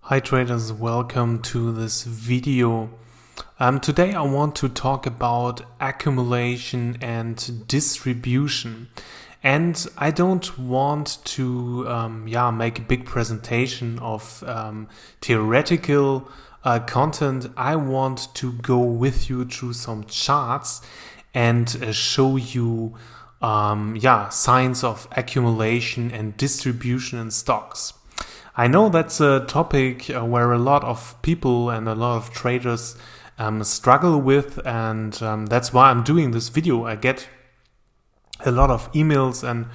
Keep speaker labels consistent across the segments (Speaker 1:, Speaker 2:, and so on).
Speaker 1: Hi traders, welcome to this video. Today I want to talk about accumulation and distribution. And I don't want to make a big presentation of theoretical content. I want to go with you through some charts and show you signs of accumulation and distribution in stocks. I know that's a topic where a lot of people and a lot of traders struggle with, and that's why I'm doing this video. I get a lot of emails and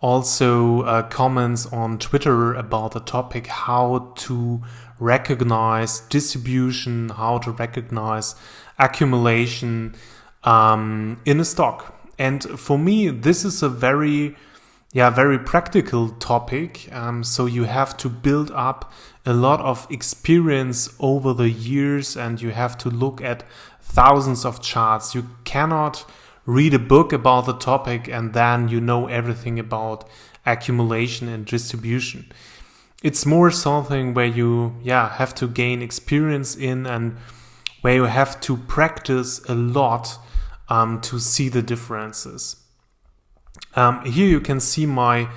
Speaker 1: also comments on Twitter about the topic, how to recognize distribution, how to recognize accumulation in a stock. And for me, this is a very practical topic. So you have to build up a lot of experience over the years, and you have to look at thousands of charts. You cannot read a book about the topic and then you know everything about accumulation and distribution. It's more something where you have to gain experience in, and where you have to practice a lot to see the differences. Here you can see my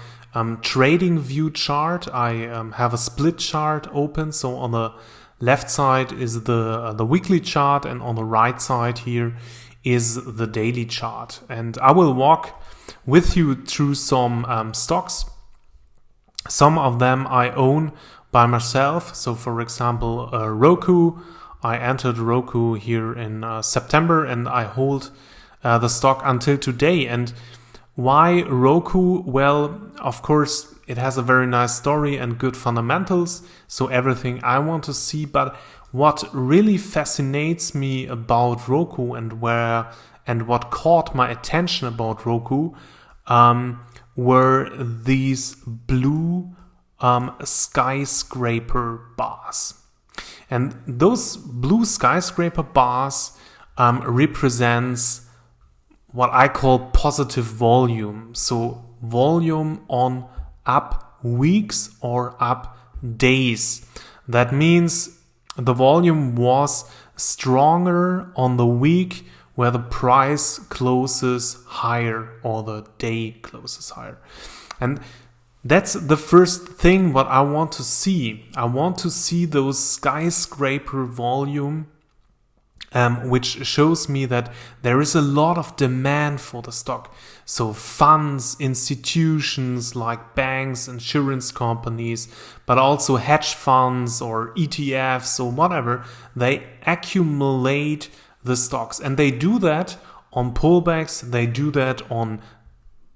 Speaker 1: trading view chart. I have a split chart open. So on the left side is the weekly chart, and on the right side here is the daily chart. And I will walk with you through some stocks. Some of them I own by myself. So for example, Roku. I entered Roku here in September, and I hold the stock until today. And why Roku? Well, of course, it has a very nice story and good fundamentals, so everything I want to see. But what really fascinates me about Roku and what caught my attention about Roku were these blue skyscraper bars. And those blue skyscraper bars represents what I call positive volume. So volume on up weeks or up days. That means the volume was stronger on the week where the price closes higher or the day closes higher. And that's the first thing what I want to see. I want to see those skyscraper volume, which shows me that there is a lot of demand for the stock. So funds, institutions like banks, insurance companies, but also hedge funds or ETFs or whatever, they accumulate the stocks. And they do that on pullbacks, they do that on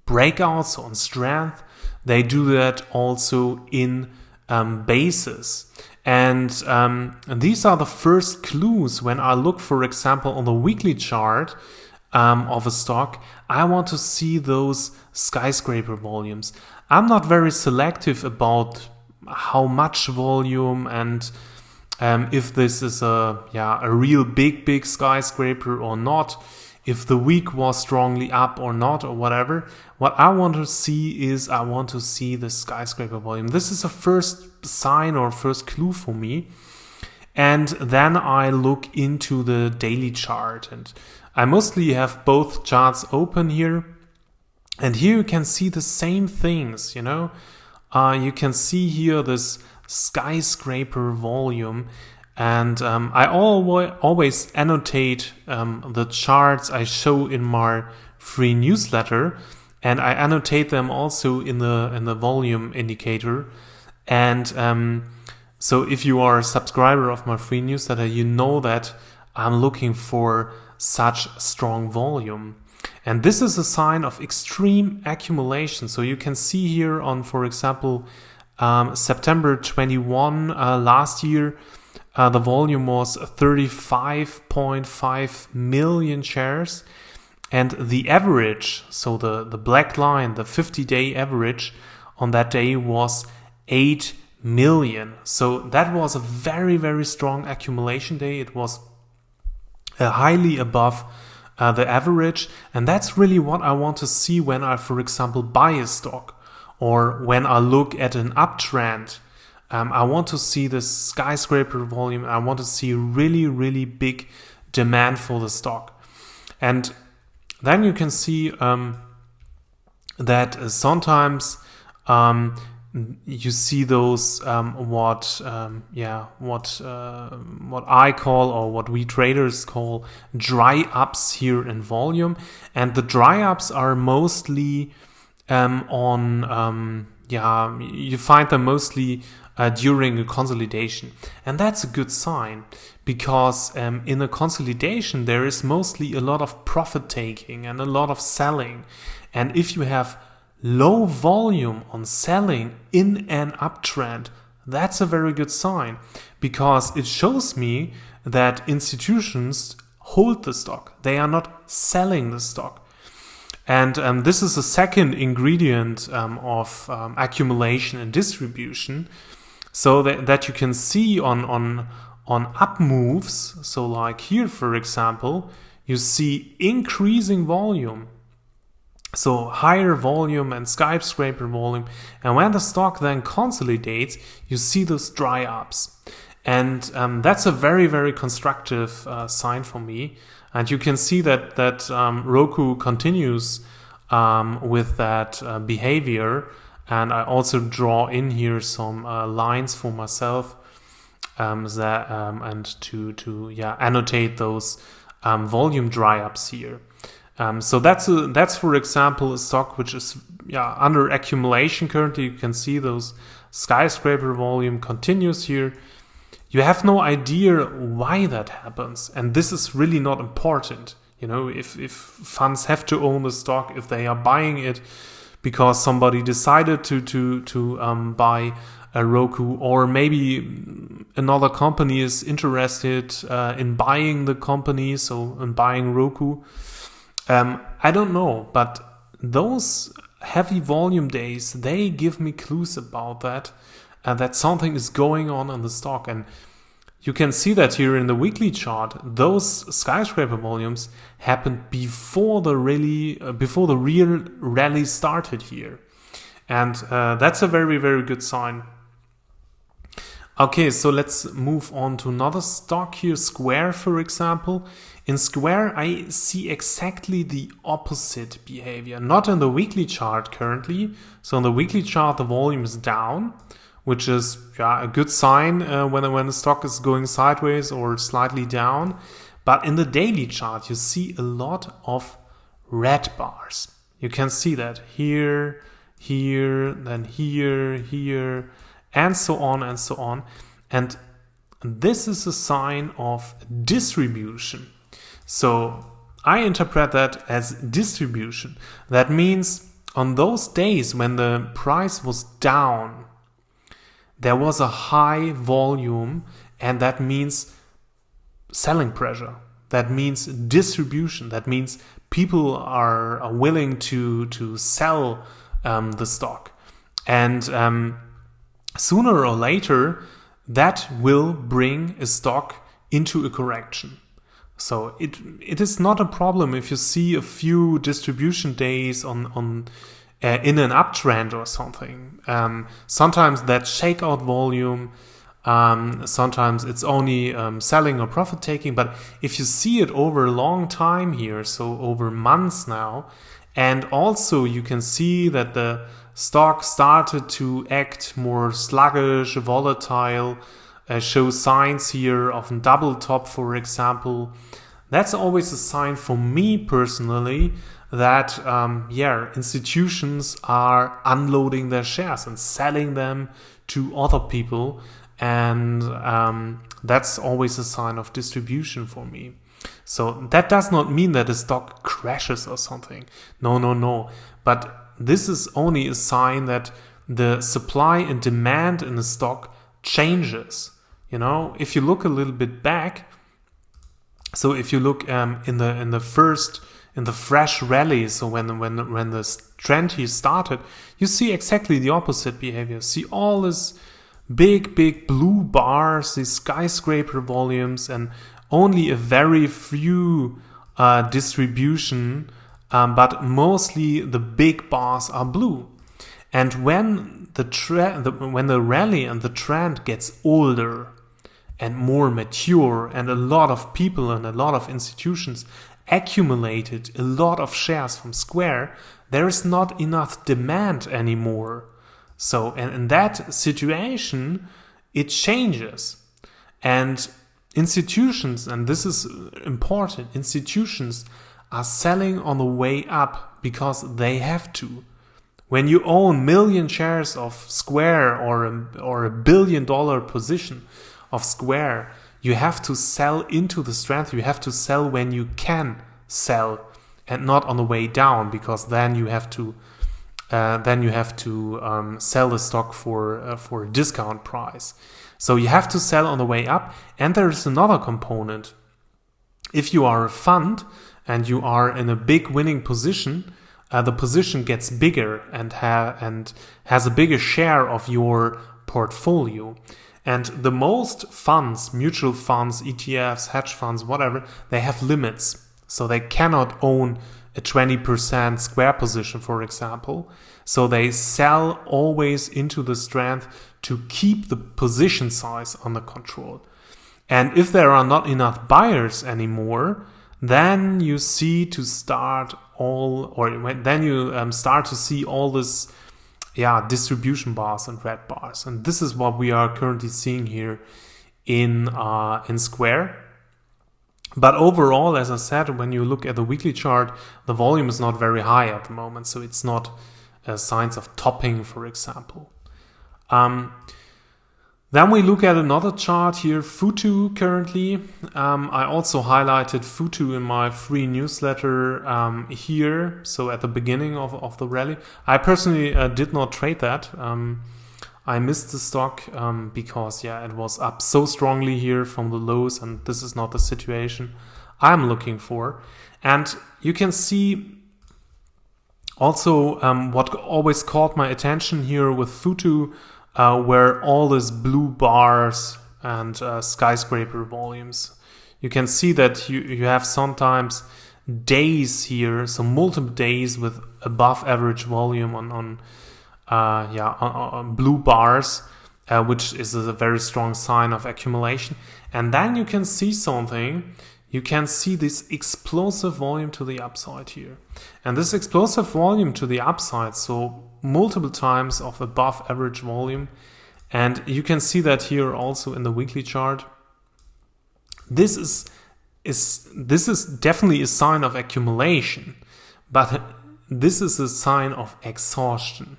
Speaker 1: breakouts, on strength, they do that also in basis. And these are the first clues when I look, for example, on the weekly chart of a stock. I want to see those skyscraper volumes. I'm not very selective about how much volume and if this is a real big skyscraper or not, if the week was strongly up or not or whatever. What I want to see is I want to see the skyscraper volume. This is a first sign or first clue for me. And then I look into the daily chart, and I mostly have both charts open here. And here you can see the same things, you can see here this skyscraper volume. And I always annotate the charts I show in my free newsletter, and I annotate them also in the volume indicator. And so if you are a subscriber of my free newsletter, you know that I'm looking for such strong volume. And this is a sign of extreme accumulation. So you can see here on, for example, September 21 last year, the volume was 35.5 million shares, and the average, so the black line, the 50-day average on that day was 8 million. So that was a very strong accumulation day. It was highly above the average, and that's really what I want to see when I, for example, buy a stock, or when I look at an uptrend I want to see this skyscraper volume. I want to see really, really big demand for the stock. And then you can see that sometimes you see those what I call, or what we traders call, dry ups here in volume, and the dry ups are mostly you find them mostly during a consolidation, and that's a good sign, because in a consolidation there is mostly a lot of profit taking and a lot of selling, and if you have low volume on selling in an uptrend, that's a very good sign, because it shows me that institutions hold the stock. They are not selling the stock. And this is the second ingredient of accumulation and distribution, so that you can see on up moves. So like here, for example, you see increasing volume. So higher volume and skyscraper volume. And when the stock then consolidates, you see those dry ups. And that's a very, very constructive sign for me. And you can see that Roku continues with that behavior. And I also draw in here some lines for myself and to annotate those volume dry ups here. So that's for example a stock which is under accumulation currently. You can see those skyscraper volume continues here. You have no idea why that happens, and this is really not important. You know, if funds have to own the stock, if they are buying it because somebody decided to buy a Roku, or maybe another company is interested in buying the company, so in buying Roku. I don't know, but those heavy volume days, they give me clues about that something is going on in the stock. And you can see that here in the weekly chart. Those skyscraper volumes happened before the real rally started here. And that's a very, very good sign. Okay, so let's move on to another stock here, Square, for example. In Square, I see exactly the opposite behavior. Not in the weekly chart currently. So in the weekly chart, the volume is down, which is a good sign when the stock is going sideways or slightly down. But in the daily chart, you see a lot of red bars. You can see that here, then here, and so on and so on. And this is a sign of distribution. So I interpret that as distribution. That means on those days when the price was down, there was a high volume, and that means selling pressure. That means distribution. That means people are willing to sell the stock. And sooner or later, that will bring a stock into a correction. So it is not a problem if you see a few distribution days in an uptrend or something. Sometimes that's shakeout volume. Sometimes it's only selling or profit taking. But if you see it over a long time here, so over months now, and also you can see that the stock started to act more sluggish, volatile, show signs here of a double top, for example. That's always a sign for me personally that institutions are unloading their shares and selling them to other people, and that's always a sign of distribution for me. So that does not mean that the stock crashes or something. No. But this is only a sign that the supply and demand in the stock changes. You know, if you look a little bit back, so if you look in the fresh rally, so when the trend here started, you see exactly the opposite behavior. See all this big blue bars, these skyscraper volumes, and only a very few distribution, but mostly the big bars are blue. And when when the rally and the trend gets older and more mature, and a lot of people and a lot of institutions accumulated a lot of shares from Square, there is not enough demand anymore. So, and in that situation, it changes. And institutions, and this is important, institutions are selling on the way up because they have to. When you own million shares of Square or $1 billion position of Square, you have to sell into the strength. You have to sell when you can sell, and not on the way down, because then you have to sell the stock for a discount price. So you have to sell on the way up. And there is another component. If you are a fund and you are in a big winning position, the position gets bigger and has a bigger share of your portfolio. And the most funds, mutual funds, ETFs, hedge funds, whatever, they have limits. So they cannot own a 20% Square position, for example. So they sell always into the strength to keep the position size under control. And if there are not enough buyers anymore, then you see to start all, or then you start to see all this distribution bars and red bars. And this is what we are currently seeing here in Square. But overall, as I said, when you look at the weekly chart, the volume is not very high at the moment. So it's not signs of topping, for example. Then we look at another chart here, Futu currently. I also highlighted Futu in my free newsletter here, so at the beginning of the rally. I personally did not trade that. I missed the stock because it was up so strongly here from the lows, and this is not the situation I'm looking for. And you can see also what always caught my attention here with Futu, where all these blue bars and skyscraper volumes. You can see that you have sometimes days here, so multiple days with above average volume on blue bars, which is a very strong sign of accumulation. And then you can see something. You can see this explosive volume to the upside here. And this explosive volume to the upside, so multiple times of above average volume. And you can see that here also in the weekly chart. This is definitely a sign of accumulation, but this is a sign of exhaustion.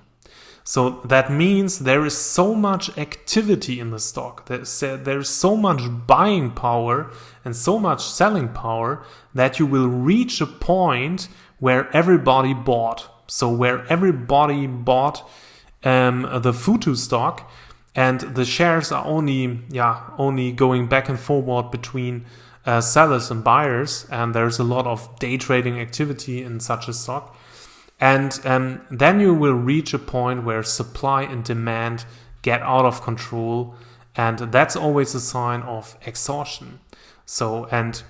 Speaker 1: So that means there is so much activity in the stock. There is so much buying power and so much selling power that you will reach a point where everybody bought. So where everybody bought the Futu stock, and the shares are only going back and forward between sellers and buyers, and there's a lot of day trading activity in such a stock. And then you will reach a point where supply and demand get out of control, and that's always a sign of exhaustion. So, and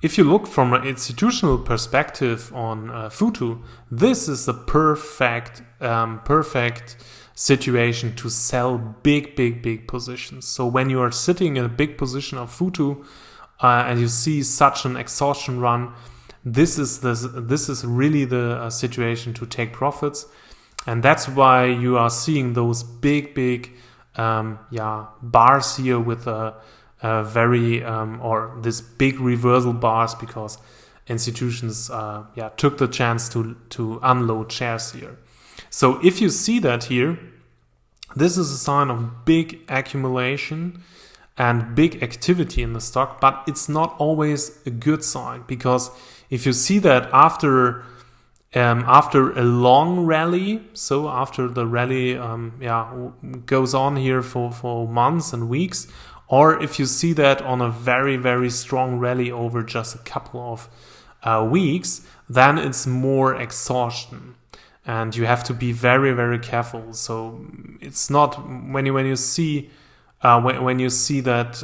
Speaker 1: if you look from an institutional perspective on Futu, this is the perfect situation to sell big positions. So when you are sitting in a big position of Futu and you see such an exhaustion run, this is really the situation to take profits. And that's why you are seeing those big bars here with a very or this big reversal bars, because institutions took the chance to unload shares here. So if you see that here, this is a sign of big accumulation and big activity in the stock, but it's not always a good sign, because if you see that after a long rally, so after the rally goes on here for months and weeks, or if you see that on a very strong rally over just a couple of weeks, then it's more exhaustion. And you have to be very careful. So it's not when you see that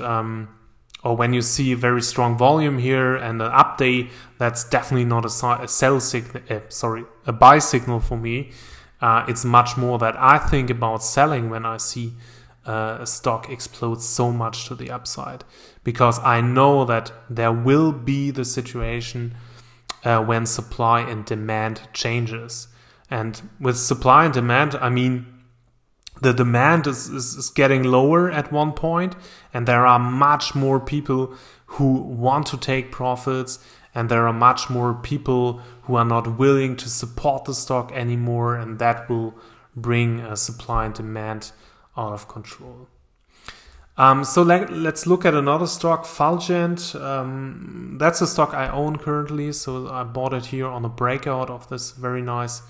Speaker 1: or when you see very strong volume here and an up day, that's definitely not a buy signal for me. It's much more that I think about selling when I see a stock explodes so much to the upside, because I know that there will be the situation when supply and demand changes. And with supply and demand, I mean, the demand is getting lower at one point, and there are much more people who want to take profits, and there are much more people who are not willing to support the stock anymore, and that will bring supply and demand out of control. So let's look at another stock, Fulgent. That's a stock I own currently, so I bought it here on a breakout of this very nice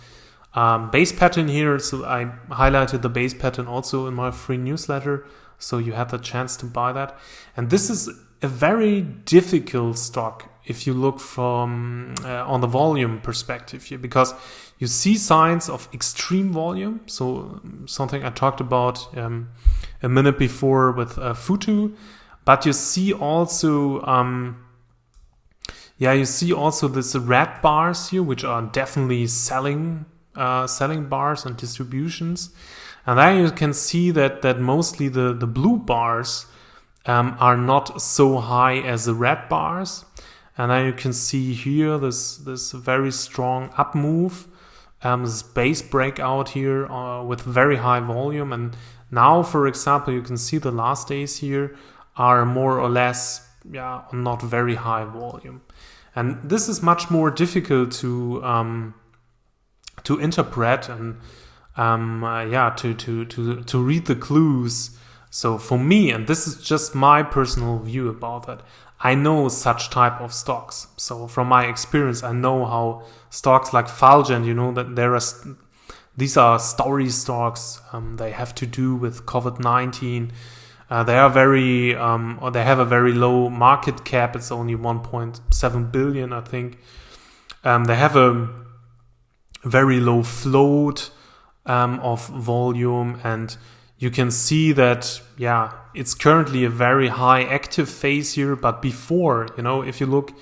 Speaker 1: base pattern here. So I highlighted the base pattern also in my free newsletter, so you had the chance to buy that. And this is a very difficult stock if you look from on the volume perspective here, because you see signs of extreme volume. So something I talked about a minute before with Futu, but you see also this red bars here, which are definitely selling bars and distributions. And then you can see that mostly the blue bars are not so high as the red bars. And then you can see here this very strong up move, this base breakout here with very high volume. And now, for example, you can see the last days here are more or less not very high volume. And this is much more difficult to interpret and to read the clues. So for me, and this is just my personal view about that, I know such type of stocks. So from my experience, I know how stocks like Fulgent, that these are story stocks. They have to do with COVID-19. They are they have a very low market cap. It's only 1.7 billion, I think. They have a very low float of volume, and you can see that, it's currently a very high active phase here. But before, if you look,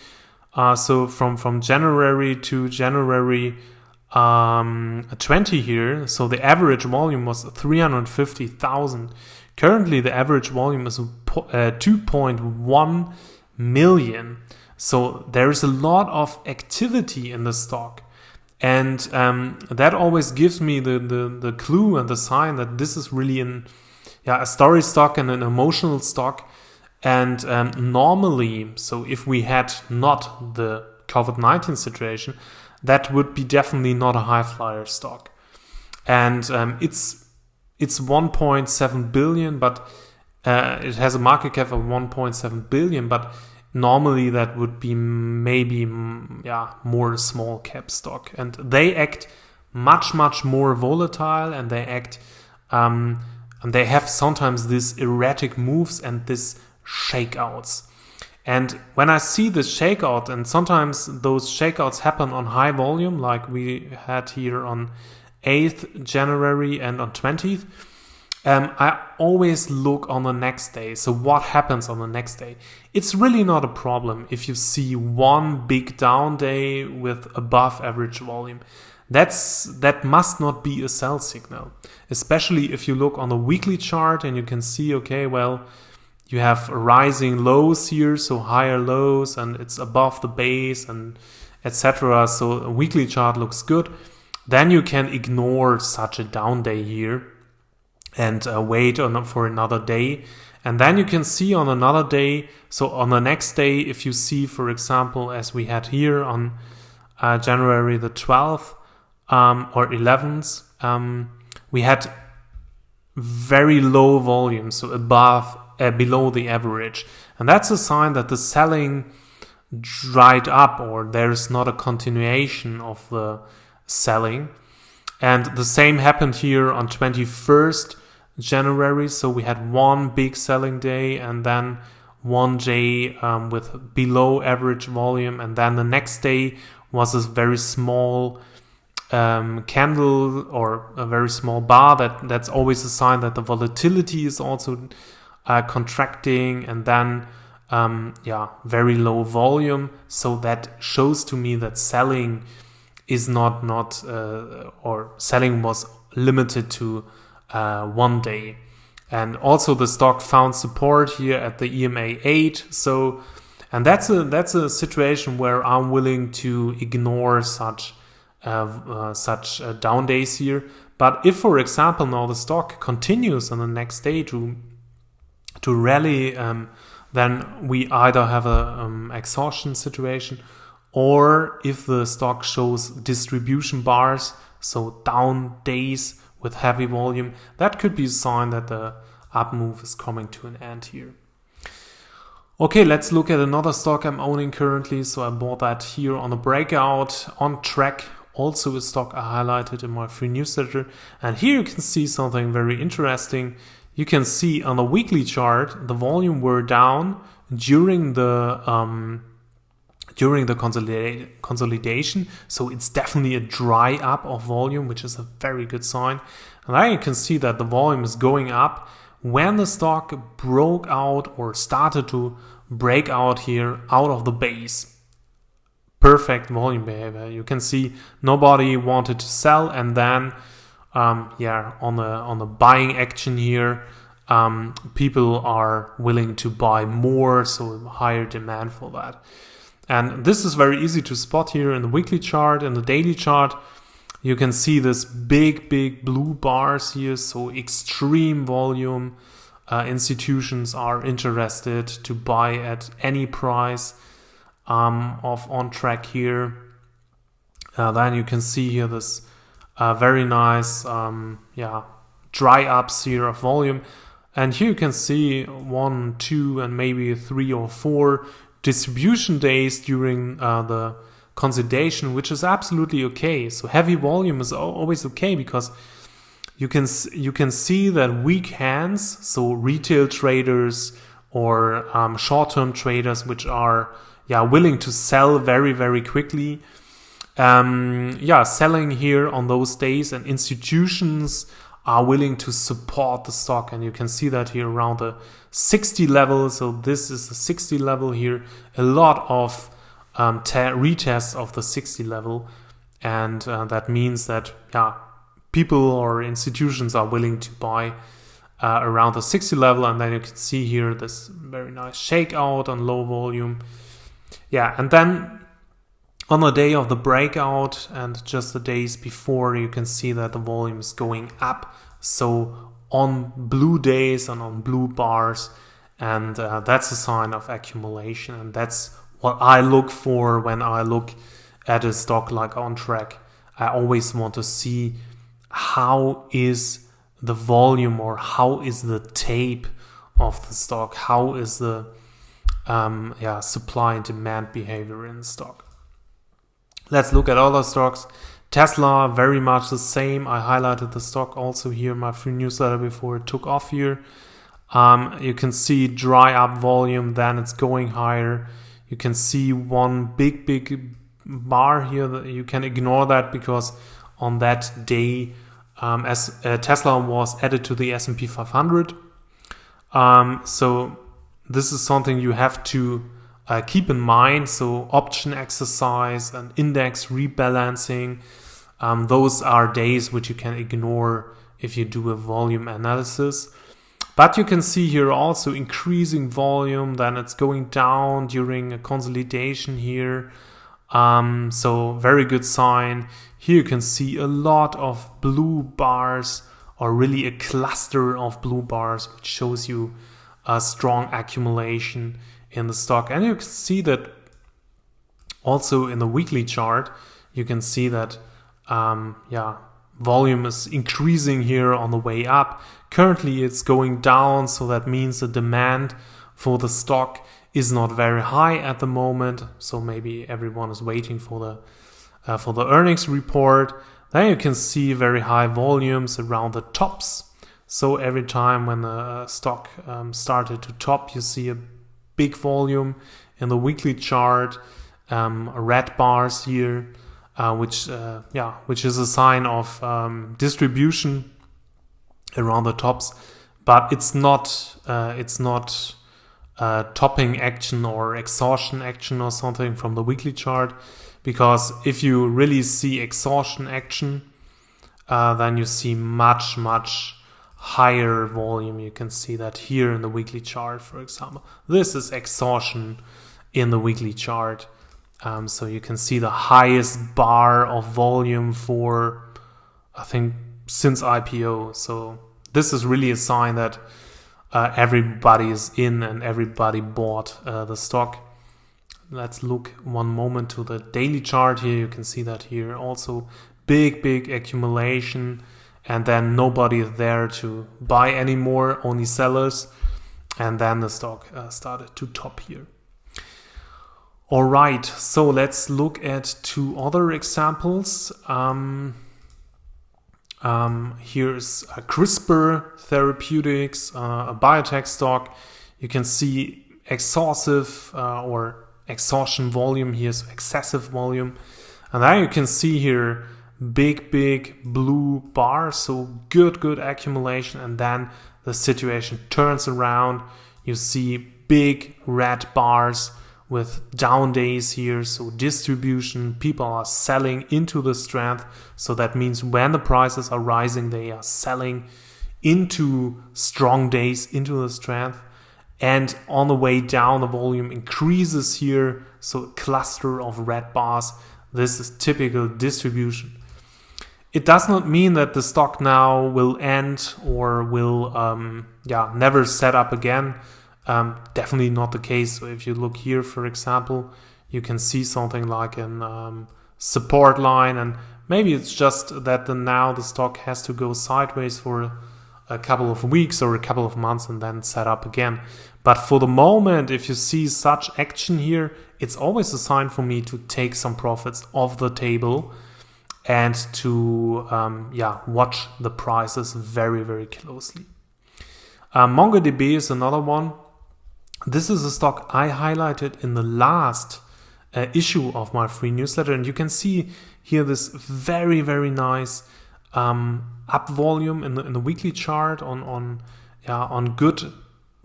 Speaker 1: so from January to January 20 here, so the average volume was 350,000. Currently, the average volume is 2.1 million. So there is a lot of activity in the stock. And that always gives me the clue and the sign that this is really a story stock and an emotional stock. And normally, so if we had not the COVID-19 situation, that would be definitely not a high flyer stock. And it's 1.7 billion, but it has a market cap of 1.7 billion, but normally that would be maybe more small cap stock. And they act much more volatile, and they act and they have sometimes these erratic moves and these shakeouts. And when I see the shakeout, and sometimes those shakeouts happen on high volume, like we had here on 8th January and on 20th, I always look on the next day. So what happens on the next day? It's really not a problem if you see one big down day with above average volume. That must not be a sell signal, especially if you look on the weekly chart and you can see, okay, well, you have rising lows here, so higher lows, and it's above the base and etc. So a weekly chart looks good. Then you can ignore such a down day here and wait for another day. And then you can see on another day, so on the next day, if you see, for example, as we had here on January the 12th or 11th, we had very low volume, so below the average. And that's a sign that the selling dried up, or there's not a continuation of the selling. And the same happened here on 21st January. So we had one big selling day and then one day with below average volume. And then the next day was a very small candle or a very small bar. That's always a sign that the volatility is also contracting. And then very low volume. So that shows to me that selling is not or selling was limited to 1 day. And also the stock found support here at the EMA 8. So, and that's a situation where I'm willing to ignore such down days here. But if, for example, now the stock continues on the next day to rally, then we either have a exhaustion situation, or if the stock shows distribution bars, so down days with heavy volume, that could be a sign that the up move is coming to an end here. Okay, let's look at another stock I'm owning currently. So I bought that here on a breakout. OnTrack, also a stock I highlighted in my free newsletter. And here you can see something very interesting. You can see on the weekly chart, the volume were down during the consolidation. So it's definitely a dry up of volume, which is a very good sign. And now you can see that the volume is going up when the stock broke out or started to break out here out of the base. Perfect volume behavior. You can see nobody wanted to sell, and then on the buying action here, people are willing to buy more, so higher demand for that. And this is very easy to spot here in the weekly chart. In the daily chart, you can see this big blue bars here, so extreme volume. Institutions are interested to buy at any price of OnTrack here. Then you can see here this very nice dry ups here of volume. And here you can see 1, 2, and maybe 3 or 4 distribution days during the consolidation, which is absolutely okay. So heavy volume is always okay, because you can see that weak hands, so retail traders or short-term traders, which are willing to sell very quickly, selling here on those days, and institutions are willing to support the stock. And you can see that here around the 60 level. So this is the 60 level here. A lot of retests of the 60 level. And that means that people or institutions are willing to buy around the 60 level. And then you can see here this very nice shakeout on low volume. And then on the day of the breakout and just the days before, you can see that the volume is going up. So on blue days and on blue bars, and that's a sign of accumulation. And that's what I look for when I look at a stock like OnTrack. I always want to see how is the volume, or how is the tape of the stock, how is the supply and demand behavior in the stock. Let's look at other stocks. Tesla, very much the same. I highlighted the stock also here in my free newsletter before it took off here. You can see dry up volume, then it's going higher. You can see one big bar here. That you can ignore that, because on that day, as Tesla was added to the S&P 500. So this is something you have to keep in mind. So option exercise and index rebalancing, those are days which you can ignore if you do a volume analysis. But you can see here also increasing volume, then it's going down during a consolidation here. So very good sign. Here you can see a lot of blue bars, or really a cluster of blue bars, which shows you a strong accumulation in the stock. And you can see that also in the weekly chart, you can see that volume is increasing here on the way up. Currently it's going down, so that means the demand for the stock is not very high at the moment. So maybe everyone is waiting for the earnings report. Then you can see very high volumes around the tops. So every time when the stock started to top, you see a big volume in the weekly chart, red bars here, which is a sign of distribution around the tops, but it's not topping action or exhaustion action or something from the weekly chart, because if you really see exhaustion action, then you see much higher volume. You can see that here in the weekly chart, for example. This is exhaustion in the weekly chart. So you can see the highest bar of volume for, I think, since IPO. So this is really a sign that everybody is in and everybody bought the stock. Let's look one moment to the daily chart here. You can see that here also big accumulation, and then nobody is there to buy anymore, only sellers, and then the stock started to top here. All right, so let's look at two other examples. Here's Crispr Therapeutics, a biotech stock. You can see exhaustive or exhaustion volume here, so excessive volume. And then you can see here big blue bar, so good accumulation, and then the situation turns around. You see big red bars with down days here, so distribution, people are selling into the strength. So that means when the prices are rising, they are selling into strong days, into the strength. And on the way down, the volume increases here, so a cluster of red bars. This is typical distribution. It does not mean that the stock now will end or will never set up again. Definitely not the case. So if you look here, for example, you can see something like a support line, and maybe it's just that now the stock has to go sideways for a couple of weeks or a couple of months and then set up again. But for the moment, if you see such action here, it's always a sign for me to take some profits off the table and to watch the prices very closely. MongoDB is another one. This is a stock I highlighted in the last issue of my free newsletter, and you can see here this very nice up volume in the weekly chart on good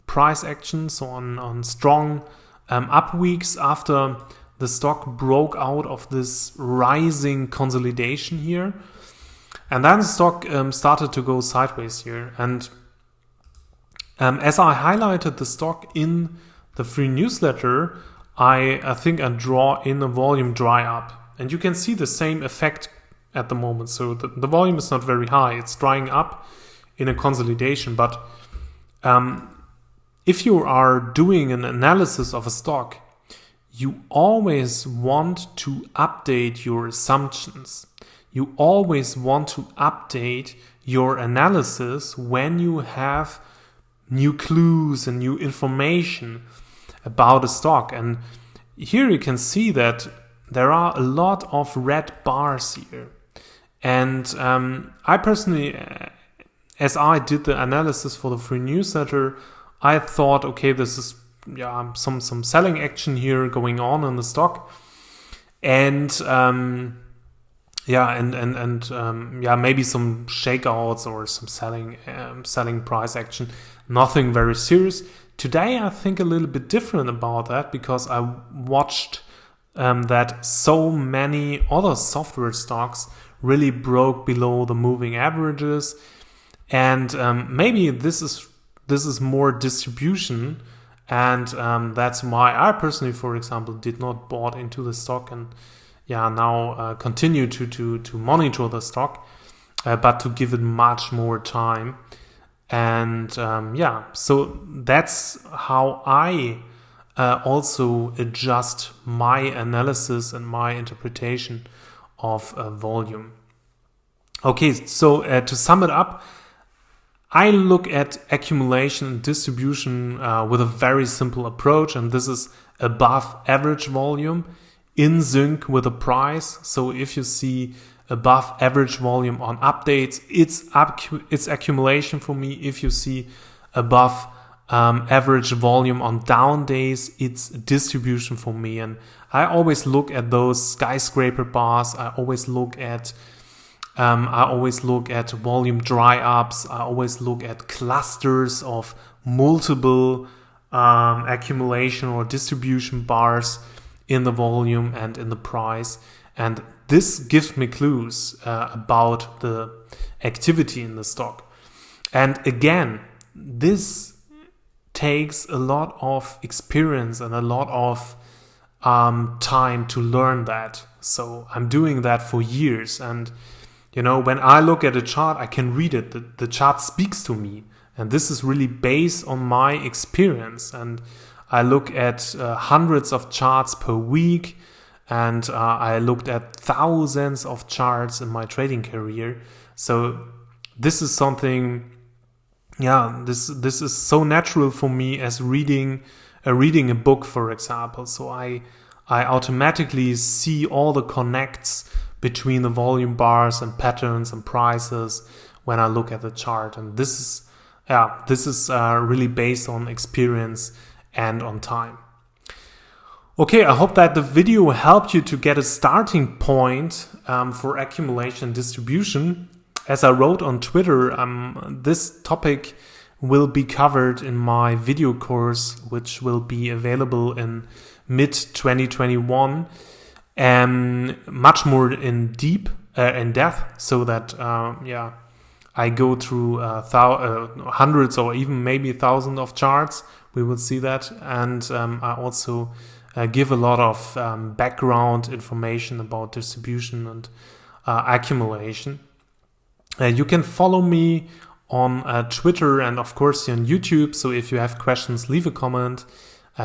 Speaker 1: price action, so on strong up weeks after the stock broke out of this rising consolidation here, and then the stock started to go sideways here. And as I highlighted the stock in the free newsletter, I think I draw in a volume dry up, and you can see the same effect at the moment. So the volume is not very high, it's drying up in a consolidation. But if you are doing an analysis of a stock, you always want to update your assumptions. You always want to update your analysis when you have new clues and new information about a stock. And here you can see that there are a lot of red bars here. And I personally, as I did the analysis for the free newsletter, I thought, okay, this is some selling action here going on in the stock, and maybe some shakeouts or some selling price action. Nothing very serious. Today I think a little bit different about that, because I watched that so many other software stocks really broke below the moving averages, and maybe this is more distribution, and that's why I personally, for example, did not bought into the stock, and now continue to monitor the stock, but to give it much more time. And so that's how I also adjust my analysis and my interpretation of volume. Okay, so to sum it up, I look at accumulation and distribution with a very simple approach, and this is above average volume in sync with the price. So if you see above average volume on updates, it's accumulation for me. If you see above average volume on down days, it's distribution for me. And I always look at those skyscraper bars. I always look at volume dry ups. I always look at clusters of multiple accumulation or distribution bars in the volume and in the price. And this gives me clues about the activity in the stock. And again, this takes a lot of experience and a lot of time to learn that. So I'm doing that for years. And, you know, when I look at a chart, I can read it. The chart speaks to me. And this is really based on my experience. And I look at hundreds of charts per week. And I looked at thousands of charts in my trading career. So this is something, this is so natural for me as reading a book, for example. So I automatically see all the connects between the volume bars and patterns and prices when I look at the chart. And this is really based on experience and on time. Okay, I hope that the video helped you to get a starting point for accumulation distribution. As I wrote on Twitter, this topic will be covered in my video course, which will be available in mid-2021, much more in depth, so that I go through hundreds or even maybe thousands of charts. We will see that, and I also give a lot of background information about distribution and accumulation. You can follow me on Twitter and of course on YouTube. So if you have questions, leave a comment,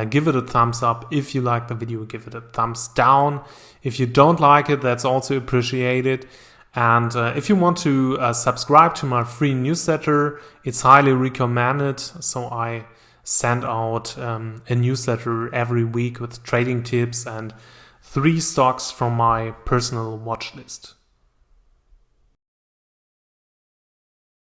Speaker 1: give it a thumbs up. If you like the video, give it a thumbs down. If you don't like it, that's also appreciated. And if you want to subscribe to my free newsletter, it's highly recommended. So I send out a newsletter every week with trading tips and 3 stocks from my personal watch list.